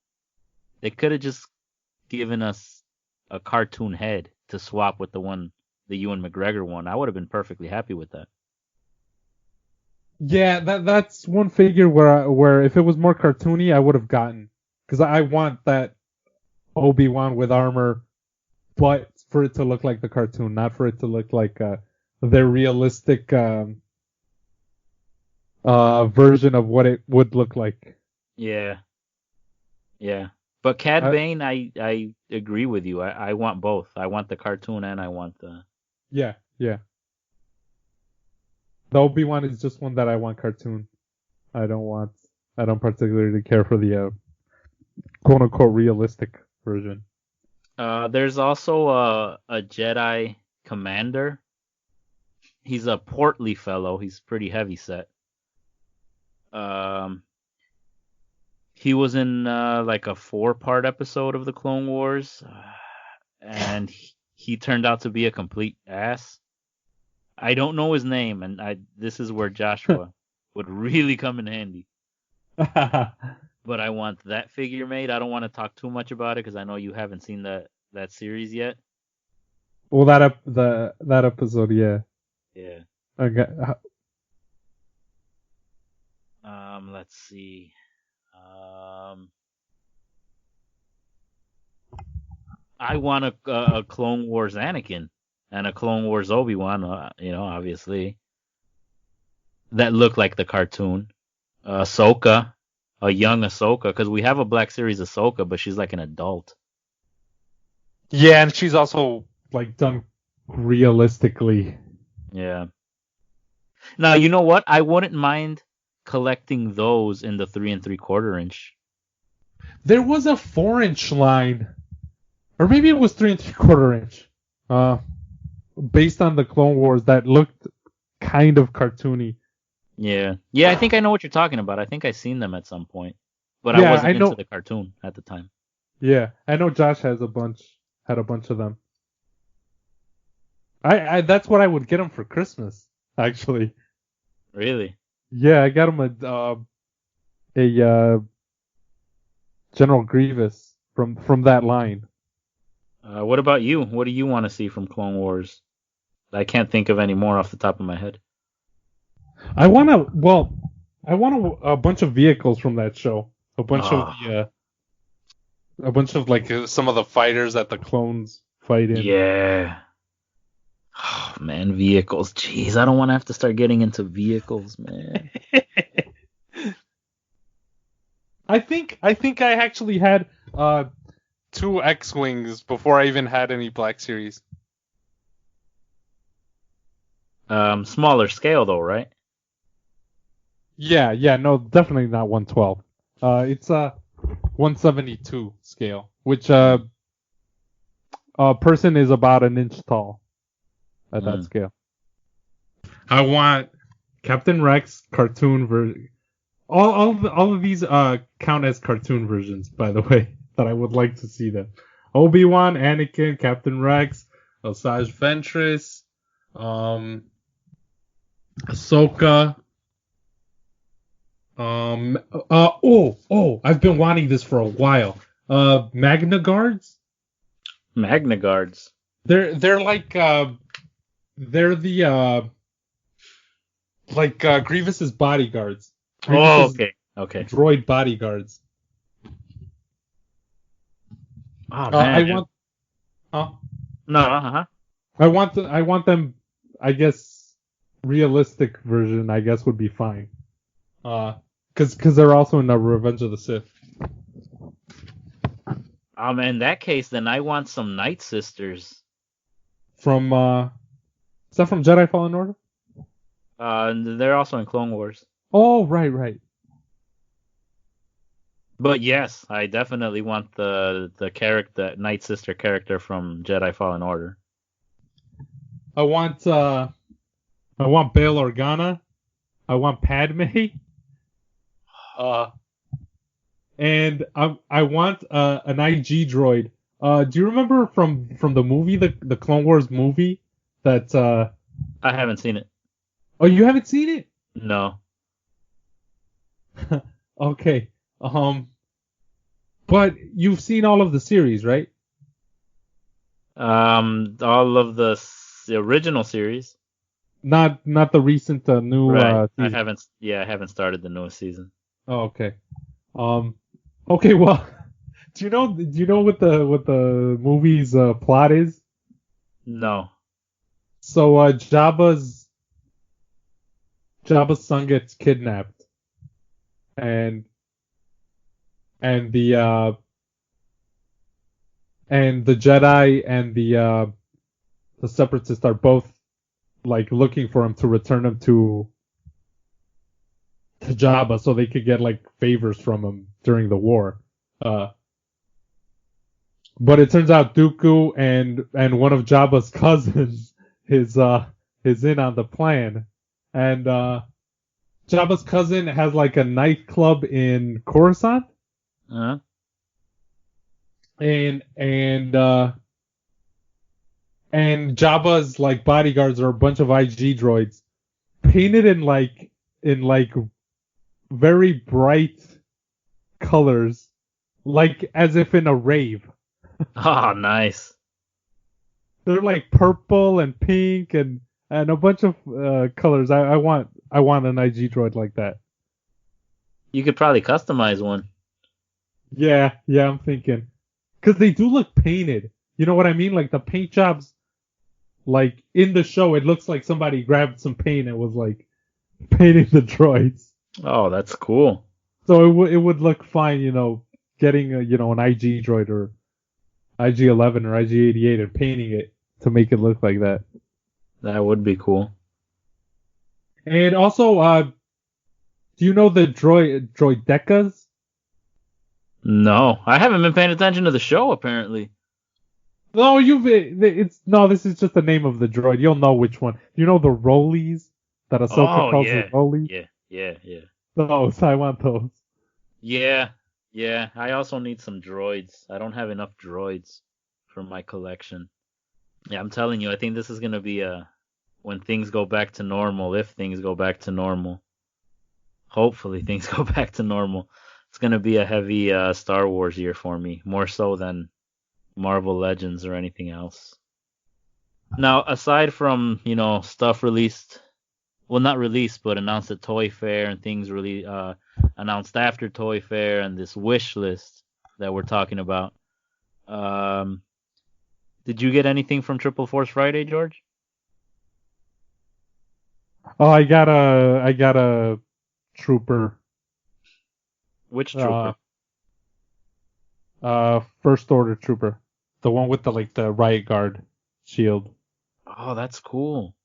they could have just given us a cartoon head to swap with the Ewan McGregor one. I would have been perfectly happy with that. Yeah, that's one figure where if it was more cartoony, I would have gotten, because I want that Obi-Wan with armor, but for it to look like the cartoon, not for it to look like their realistic version of what it would look like. Yeah, yeah. But Cad I, Bane, I agree with you. I want both. I want the cartoon and I want the. yeah. The Obi-Wan is just one that I want cartoon. I don't particularly care for the quote unquote realistic version. There's also a Jedi Commander. He's a portly fellow. He's pretty heavy set. He was in like a 4-part episode of the Clone Wars, and he turned out to be a complete ass. I don't know his name, and this is where Joshua would really come in handy. But I want that figure made. I don't want to talk too much about it because I know you haven't seen that series yet. Well, that episode, yeah. Yeah. Okay. Let's see. I want a Clone Wars Anakin and a Clone Wars Obi-Wan, obviously. That look like the cartoon. Ahsoka, a young Ahsoka, because we have a Black Series Ahsoka, but she's like an adult. Yeah, and she's also like done realistically. Yeah. Now, you know what? I wouldn't mind collecting those in the 3 3/4 inch. There was a 4-inch line, or maybe it was 3 3/4 inch, based on the Clone Wars that looked kind of cartoony. Yeah, I think I know what you're talking about. I think I seen them at some point, but I wasn't into the cartoon at the time. Yeah, I know Josh had a bunch of them. I that's what I would get him for Christmas, actually. Really? Yeah, I got him a General Grievous from that line. What about you? What do you want to see from Clone Wars? I can't think of any more off the top of my head. I want a bunch of vehicles from that show. A bunch of like some of the fighters that the clones fight in. Yeah. Oh, man, vehicles. Jeez, I don't want to have to start getting into vehicles, man. I think I actually had 2 X-Wings before I even had any Black Series. Smaller scale though, right? Yeah, no, definitely not 112. It's a 172 scale, which a person is about an inch tall at that scale. I want Captain Rex cartoon version. All of these count as cartoon versions, by the way, that I would like to see them. Obi-Wan, Anakin, Captain Rex, Asajj Ventress, Ahsoka. I've been wanting this for a while. Magna Guards. Magna Guards. They're like they're the Grievous's bodyguards. Okay. Droid bodyguards. Oh man. I want them. I guess realistic version. I guess would be fine. Because they're also in the Revenge of the Sith. In that case, then I want some Night Sisters. From is that from Jedi Fallen Order? And they're also in Clone Wars. Oh, right. But yes, I definitely want the character, Night Sister character from Jedi Fallen Order. I want Bail Organa. I want Padme. And I want an IG droid. Do you remember from the movie, the Clone Wars movie that I haven't seen it. Oh, you haven't seen it? No. Okay. But you've seen all of the series, right? All of the original series. Not the recent new Right. season. I haven't started the newest season. Oh, okay. Okay, well, do you know what the movie's plot is? No. So Jabba's son gets kidnapped, and the Jedi and the Separatists are both like looking for him to return him to Jabba so they could get like favors from him during the war. But it turns out Dooku and one of Jabba's cousins is in on the plan, and Jabba's cousin has like a nightclub in Coruscant, Uh-huh. and Jabba's like bodyguards are a bunch of IG droids painted in like very bright colors, like as if in a rave. Oh, nice. They're like purple and pink and a bunch of colors. I want an IG droid like that. You could probably customize one. Yeah, I'm thinking. Because they do look painted. You know what I mean? Like the paint jobs, like in the show, it looks like somebody grabbed some paint and was like painting the droids. Oh, that's cool. So it would look fine, getting an IG droid or IG-11 or IG-88 and painting it to make it look like that. That would be cool. And also, do you know the droidecas? No, I haven't been paying attention to the show apparently. No, this is just the name of the droid. You'll know which one. You know the rollies that Ahsoka calls the rollies? Yeah. Those, I want those. Yeah. I also need some droids. I don't have enough droids for my collection. Yeah, I'm telling you, I think this is gonna be when things go back to normal, if things go back to normal. Hopefully things go back to normal. It's gonna be a heavy Star Wars year for me, more so than Marvel Legends or anything else. Now, aside from, stuff released, well, not released, but announced at Toy Fair and things really announced after Toy Fair and this wish list that we're talking about. Did you get anything from Triple Force Friday, George? Oh, I got a trooper. Which trooper? First Order trooper, the one with the riot guard shield. Oh, that's cool.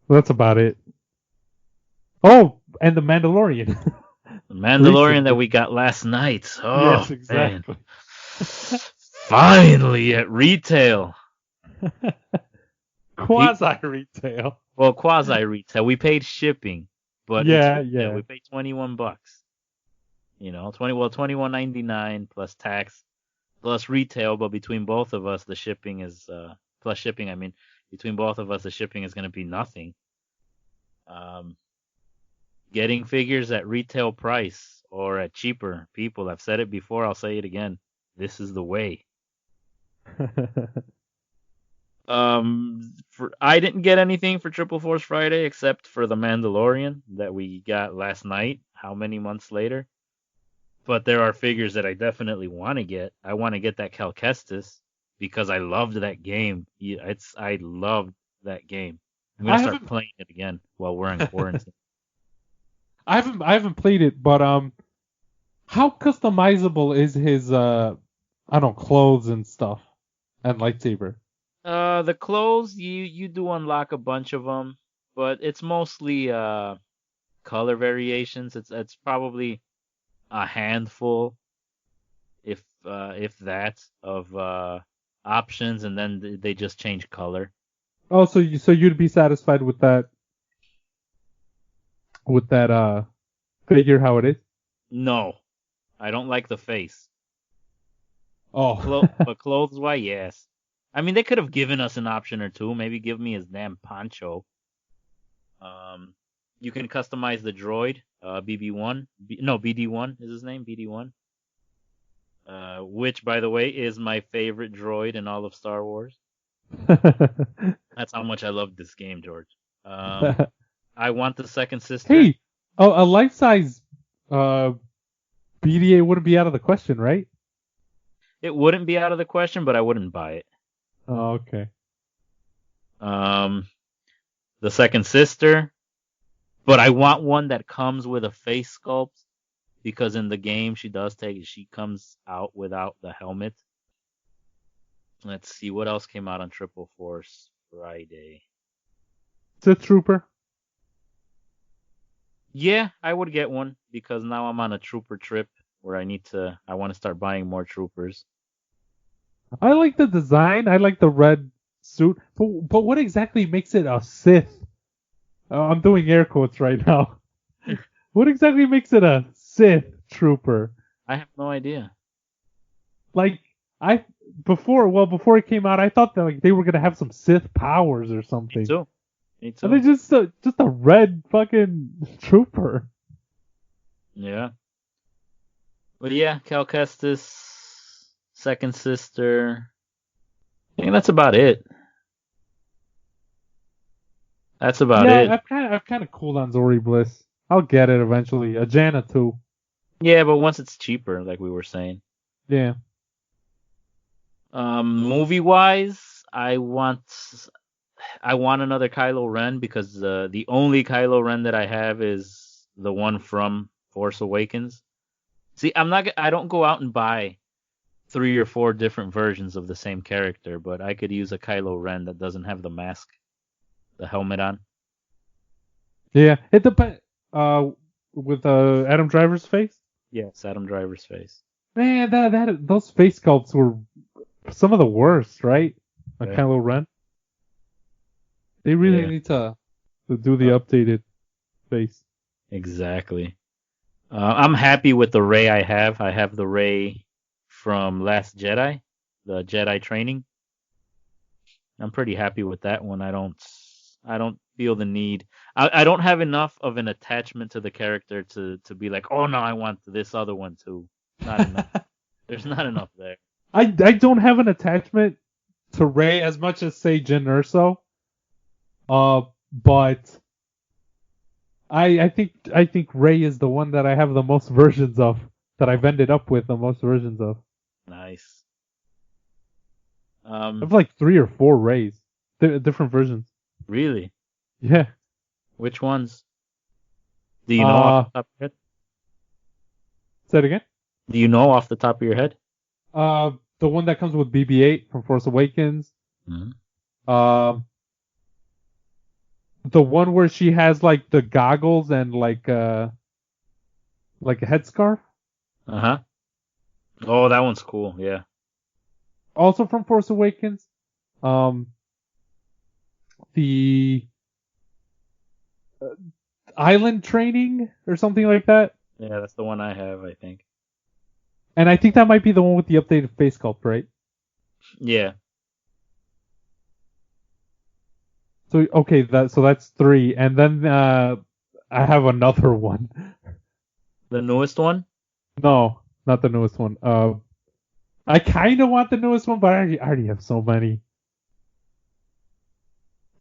That's about it. Oh, and the Mandalorian. The Mandalorian that we got last night. Oh, yes, exactly. Finally at retail. Quasi-retail. Well, quasi-retail. We paid shipping, but yeah. We paid $21. $21.99 plus tax plus retail, but between both of us the shipping is plus shipping, I mean, between both of us the shipping is going to be nothing. Getting figures at retail price or at cheaper, people, I've said it before, I'll say it again. This is the way. I didn't get anything for Triple Force Friday except for the Mandalorian that we got last night. How many months later? But there are figures that I definitely want to get. I want to get that Cal Kestis because I loved that game. I loved that game. I'm gonna start playing it again while we're in quarantine. I haven't played it, but How customizable is his I don't know, clothes and stuff and lightsaber? The clothes you do unlock a bunch of them, but it's mostly color variations. It's probably a handful, if that, of options, and then they just change color. Oh, so you'd be satisfied with that figure how it is? No, I don't like the face. Oh. But clothes, why? Yes. I mean, they could have given us an option or two. Maybe give me his damn poncho. Um, you can customize the droid, BB1. No, BD1 is his name, BD1. Which, by the way, is my favorite droid in all of Star Wars. That's how much I love this game, George. I want the second sister. Hey, oh, a life size uh BDA wouldn't be out of the question, right? It wouldn't be out of the question, but I wouldn't buy it. Oh, okay. Um, the second sister, but I want one that comes with a face sculpt because in the game she comes out without the helmet. Let's see what else came out on Triple Force Friday. Sith Trooper. Yeah, I would get one because now I'm on a trooper trip where I want to start buying more troopers. I like the design. I like the red suit. But what exactly makes it a Sith? I'm doing air quotes right now. What exactly makes it a Sith trooper? I have no idea. Like I before it came out, I thought that like they were gonna have some Sith powers or Me something. too. Me And they too. just a red fucking trooper. Yeah. But yeah, Cal Kestis, second sister. I think that's about it. That's about Yeah, it. I've kind of cooled on Zori Bliss. I'll get it eventually. Ajana too. Yeah, but once it's cheaper, like we were saying. Yeah. Movie wise, I want another Kylo Ren because the only Kylo Ren that I have is the one from Force Awakens. See, I don't go out and buy 3 or 4 different versions of the same character, but I could use a Kylo Ren that doesn't have the mask, the helmet on. Yeah. It depends. With Adam Driver's face. Yes, Adam Driver's face. Man, that those face sculpts were some of the worst, right? Like Yeah. Kylo Ren. They really Yeah. need to do the Uh, updated face. exactly. I'm happy with the Ray I have. I have the Ray from Last Jedi, the Jedi training. I'm pretty happy with that one. I don't feel the need. I don't have enough of an attachment to the character to be like, oh no, I want this other one too. Not enough. There's not enough there. I don't have an attachment to Rey as much as say Jyn Erso. But I think Rey is the one that I have the most versions of, that I've ended up with the most versions of. Nice. I have like 3 or 4 Reys, different versions. Really? Yeah. Which ones? Do you know off Uh, the top of your head? say it again. Do you know off the top of your head? The one that comes with BB-8 from Force Awakens. Mm-hmm. The one where she has like the goggles and like a headscarf. Uh-huh. Oh, that one's cool. Yeah. Also from Force Awakens. The island training or something like that. Yeah, that's the one I have, I think. And I think that might be the one with the updated face sculpt, right? Yeah. So okay, that's 3, and then I have another one. The newest one? No, not the newest one. I kind of want the newest one, but I already have so many.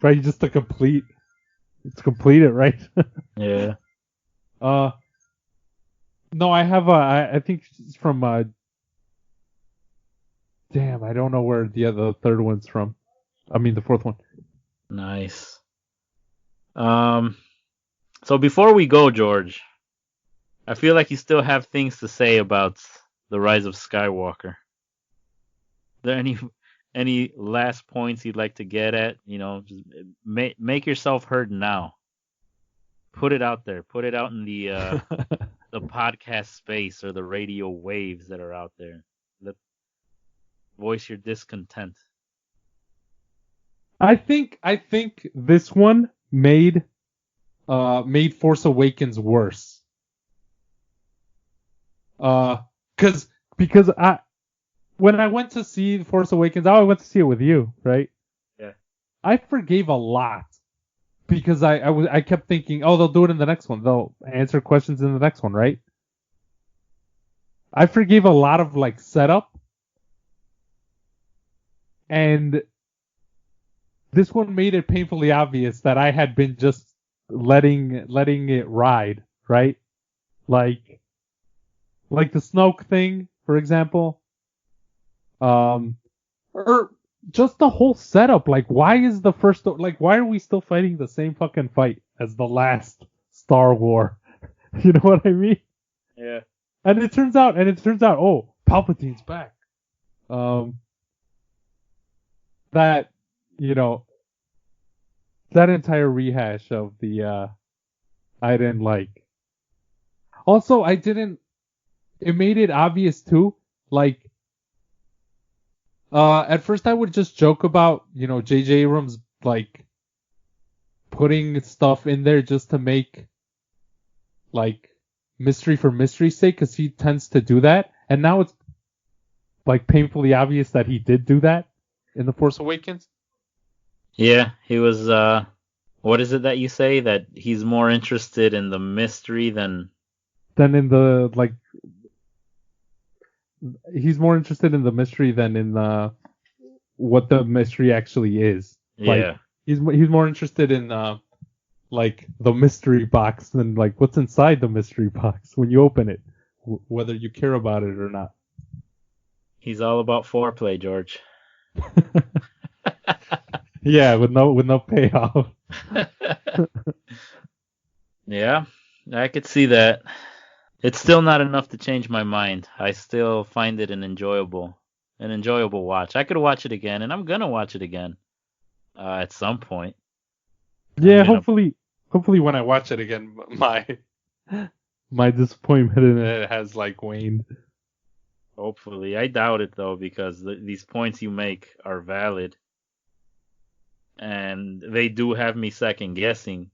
Right, just to complete it, right? Yeah. No, I have I think it's from damn, I don't know where the third one's from. I mean the fourth one. Nice. So before we go, George, I feel like you still have things to say about the Rise of Skywalker. Are there any last points you'd like to get at? Just make yourself heard now. Put it out there. Put it out in the podcast space or the radio waves that are out there. Voice your discontent. I think this one made Force Awakens worse. Because when I went to see Force Awakens, I went to see it with you, right? Yeah. I forgave a lot because I kept thinking, oh, they'll do it in the next one. They'll answer questions in the next one, right? I forgave a lot of like setup, and this one made it painfully obvious that I had been just letting it ride, right? Like the Snoke thing, for example. Or just the whole setup. Like, why are we still fighting the same fucking fight as the last Star War? You know what I mean? Yeah. And it turns out, oh, Palpatine's back. That, that entire rehash of the, I didn't like. Also, it made it obvious too, like, at first I would just joke about, J.J. Abrams, like, putting stuff in there just to make, like, mystery for mystery's sake, because he tends to do that. And now it's, like, painfully obvious that he did do that in The Force Awakens. Yeah, he was, what is it that you say? That he's more interested in the mystery than in the, like, he's more interested in the mystery than in what the mystery actually is. Yeah. Like, he's more interested in like the mystery box than like what's inside the mystery box when you open it, whether you care about it or not. He's all about foreplay, George. Yeah, with no payoff. Yeah, I could see that. It's still not enough to change my mind. I still find it an enjoyable watch. I could watch it again, and I'm gonna watch it again at some point. Yeah, hopefully when I watch it again, my disappointment in it has like waned. Hopefully, I doubt it though, because these points you make are valid, and they do have me second guessing.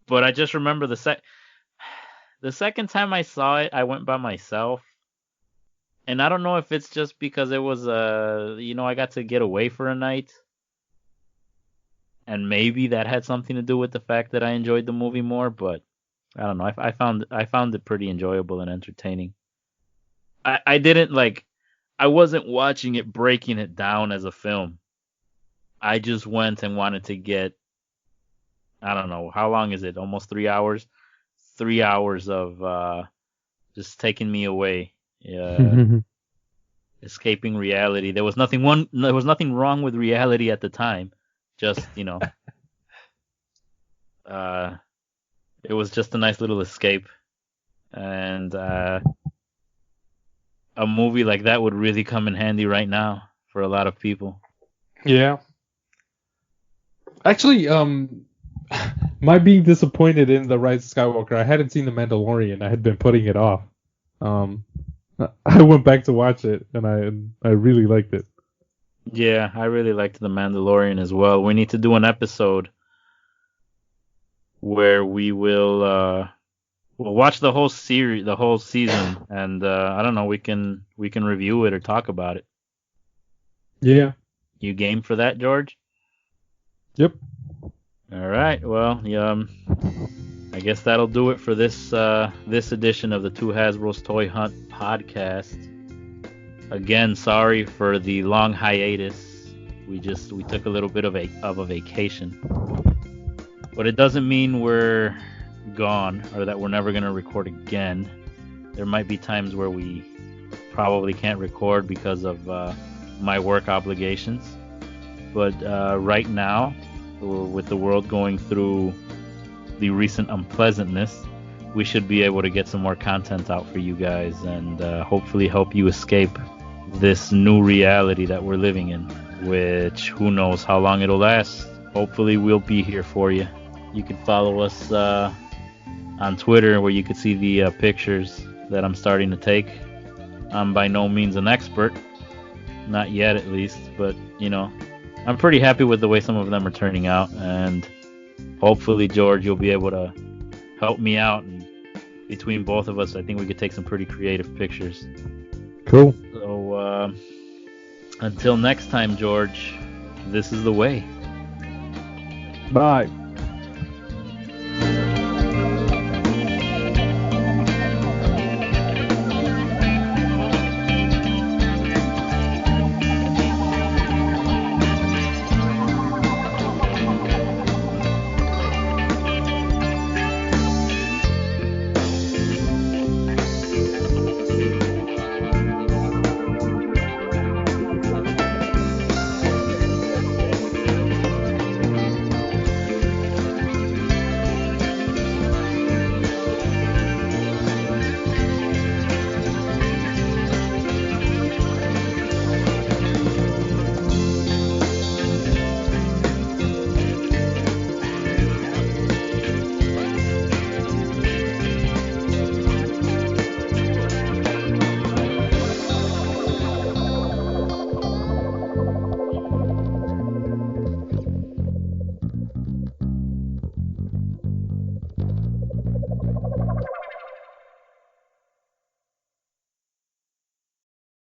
But I just remember the second time I saw it, I went by myself. And I don't know if it's just because it was I got to get away for a night. And maybe that had something to do with the fact that I enjoyed the movie more, but I don't know. I found it pretty enjoyable and entertaining. I didn't I wasn't watching it breaking it down as a film. I just went and wanted to get, I don't know, how long is it? Almost 3 hours. 3 hours of just taking me away, escaping reality. There was nothing wrong with reality at the time. Just it was just a nice little escape, and a movie like that would really come in handy right now for a lot of people. Yeah. Actually, my being disappointed in The Rise of Skywalker, I hadn't seen The Mandalorian. I had been putting it off. I went back to watch it, and I really liked it. Yeah, I really liked The Mandalorian as well. We need to do an episode where we will we'll watch the whole series, the whole season, and I don't know, we can review it or talk about it. Yeah. You game for that, George? Yep. All right. Well, I guess that'll do it for this edition of the Two Hasbro's Toy Hunt podcast. Again, sorry for the long hiatus. We took a little bit of a vacation, but it doesn't mean we're gone or that we're never gonna record again. There might be times where we probably can't record because of my work obligations, but right now, with the world going through the recent unpleasantness, we should be able to get some more content out for you guys and hopefully help you escape this new reality that we're living in, which who knows how long it'll last. Hopefully we'll be here for you. You can follow us on Twitter, where you can see the pictures that I'm starting to take. I'm by no means an expert, not yet at least, but you know, I'm pretty happy with the way some of them are turning out, and hopefully, George, you'll be able to help me out, and between both of us, I think we could take some pretty creative pictures. Cool. So until next time, George, this is the way. Bye.